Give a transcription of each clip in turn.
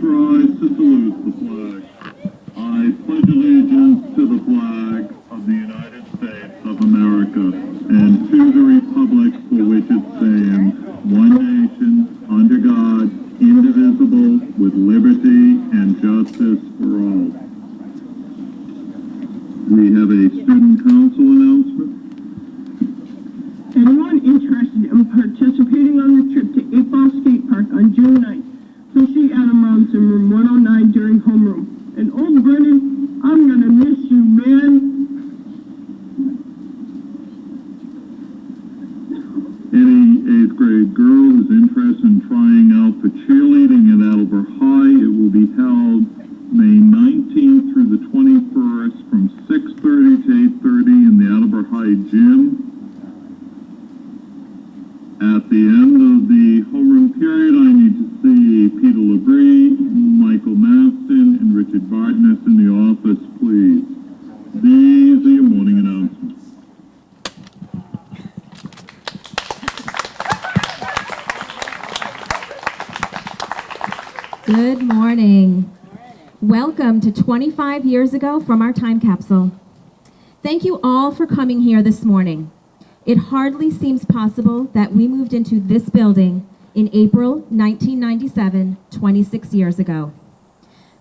rise to salute the flag. I pledge allegiance to the flag of the United States of America and to the republic for which it stands, one nation, under God, indivisible, with liberty and justice for all. We have a student council announcement. Anyone interested in participating on the trip to 8 Ball Skate Park on June 9th, please see Adam Rounds in room 109 during homeroom. And old Brennan, I'm gonna miss you, man. Any 8th grade girl who's interested in trying out for cheerleading at Attleboro High, it will be held May 19th through the 21st from 6:30 to 8:30 in the Attleboro High gym. At the end of the homeroom period, I need to see Peter LeBrie, Michael Maston, and Richard Bartness in the office, please. These are your morning announcements. Good morning. Welcome to 25 years ago from our time capsule. Thank you all for coming here this morning. It hardly seems possible that we moved into this building in April 1997, 26 years ago.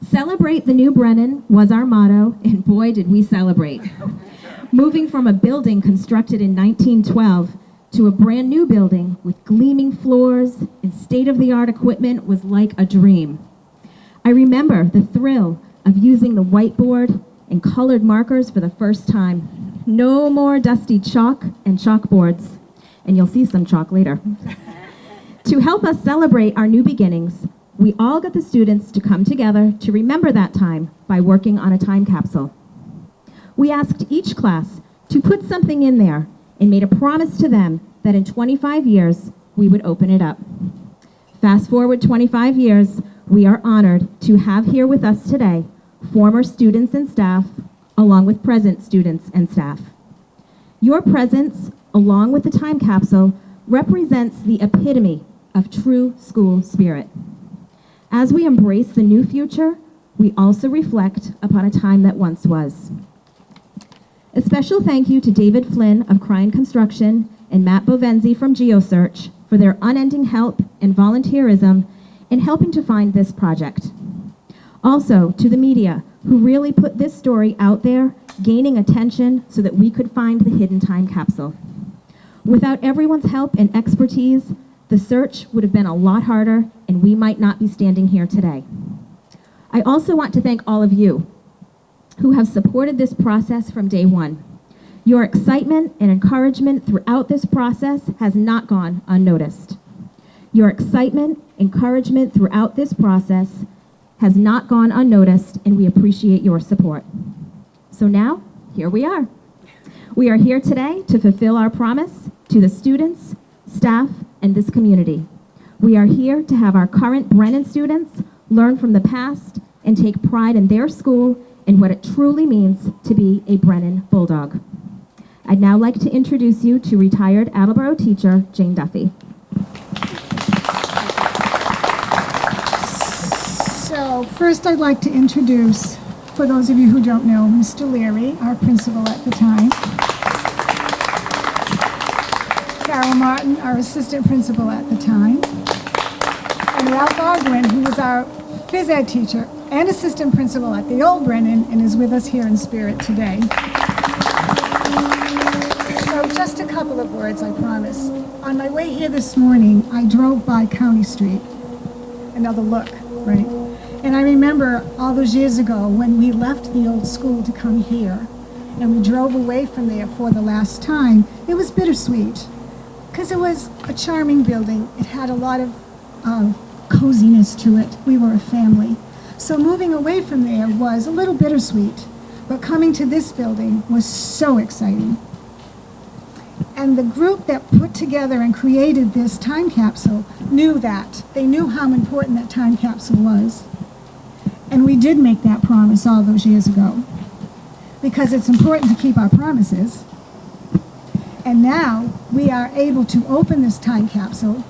Celebrate the new Brennan was our motto, and boy did we celebrate. Moving from a building constructed in 1912 to a brand new building with gleaming floors and state-of-the-art equipment was like a dream. I remember the thrill of using the whiteboard and colored markers for the first time. No more dusty chalk and chalkboards, and you'll see some chalk later. To help us celebrate our new beginnings, we all got the students to come together to remember that time by working on a time capsule. We asked each class to put something in there and made a promise to them that in 25 years, we would open it up. Fast forward 25 years, we are honored to have here with us today former students and staff, along with present students and staff. Your presence, along with the time capsule, represents the epitome of true school spirit. As we embrace the new future, we also reflect upon a time that once was. A special thank you to David Flynn of Cryan Construction and Matt Bovenzi from GeoSearch for their unending help and volunteerism in helping to find this project. Also, to the media, who really put this story out there, gaining attention so that we could find the hidden time capsule. Without everyone's help and expertise, the search would have been a lot harder, and we might not be standing here today. I also want to thank all of you who have supported this process from day one. Your excitement and encouragement throughout this process has not gone unnoticed. Your excitement, encouragement throughout this process has not gone unnoticed, and we appreciate your support. So now, here we are. We are here today to fulfill our promise to the students, staff, and this community. We are here to have our current Brennan students learn from the past and take pride in their school and what it truly means to be a Brennan Bulldog. I'd now like to introduce you to retired Attleboro teacher, Jane Duffy. So first I'd like to introduce, for those of you who don't know, Mr. Leary, our principal at the time. Carol Martin, our assistant principal at the time. And Ralph Ogwin, who was our phys ed teacher and assistant principal at the old Brennan and is with us here in spirit today. So just a couple of words, I promise. On my way here this morning, I drove by County Street. Another look, right? And I remember all those years ago when we left the old school to come here and we drove away from there for the last time, it was bittersweet because it was a charming building. It had a lot of coziness to it. We were a family. So moving away from there was a little bittersweet, but coming to this building was so exciting. And the group that put together and created this time capsule knew that. They knew how important that time capsule was. And we did make that promise all those years ago because it's important to keep our promises. And now we are able to open this time capsule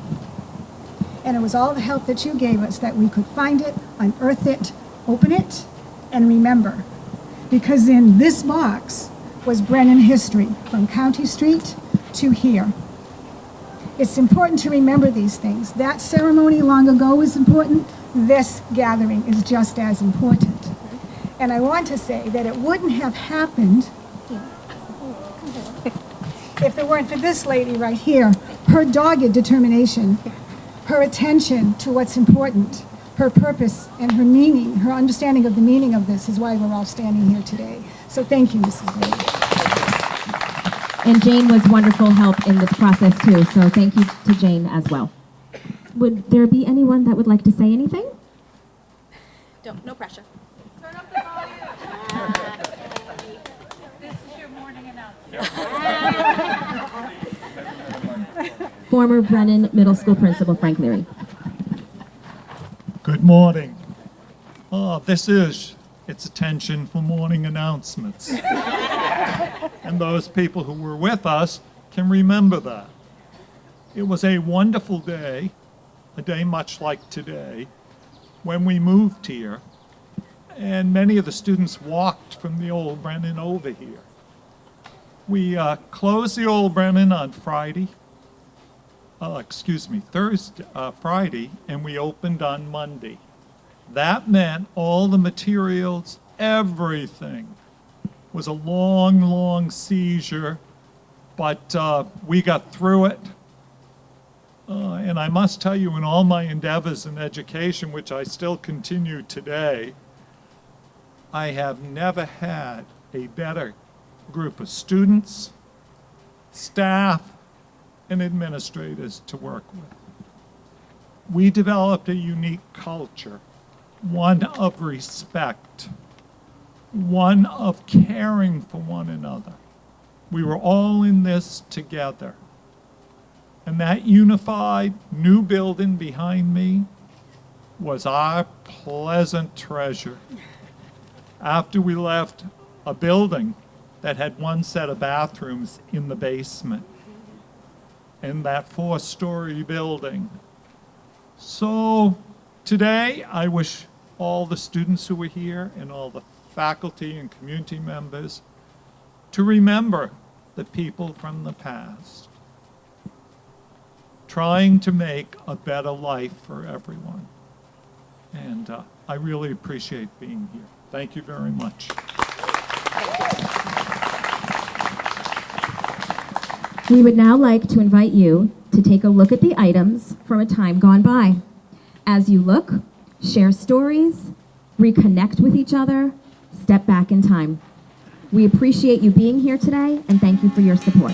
And it was all the help that you gave us that we could find it, unearth it, open it, and remember. Because in this box was Brennan history, from County Street to here. It's important to remember these things. That ceremony long ago was important. This gathering is just as important. And I want to say that it wouldn't have happened if it weren't for this lady right here. Her dogged determination, her attention to what's important, her purpose and her meaning, her understanding of the meaning of this is why we're all standing here today. So thank you, Mrs. Brady. And Jane was wonderful help in this process too, so thank you to Jane as well. Would there be anyone that would like to say anything? No pressure. Turn up the volume. This is your morning announcement. Former Brennan Middle School Principal Frank Leary. Good morning. It's attention for morning announcements. And those people who were with us can remember that. It was a wonderful day, a day much like today, when we moved here, and many of the students walked from the old Brennan over here. We closed the old Brennan on Friday, Friday, and we opened on Monday. That meant all the materials, everything, was a long, long seizure, but we got through it. And I must tell you, in all my endeavors in education, which I still continue today, I have never had a better group of students, staff, and administrators to work with. We developed a unique culture, one of respect, one of caring for one another. We were all in this together. And that unified new building behind me was our pleasant treasure. After we left a building that had one set of bathrooms in the basement, in that 4-story building. So today, I wish all the students who were here and all the faculty and community members to remember the people from the past, trying to make a better life for everyone. And I really appreciate being here. Thank you very much. We would now like to invite you to take a look at the items from a time gone by. As you look, share stories, reconnect with each other, step back in time. We appreciate you being here today and thank you for your support.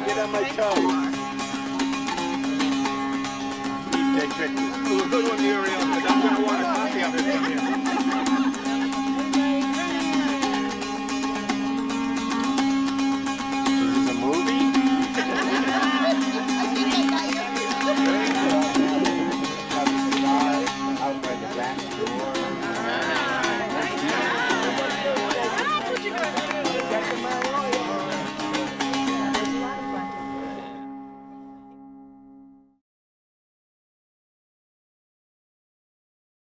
Get on my toes. Take pictures. It was a good one, Uriel, but I'm going to want to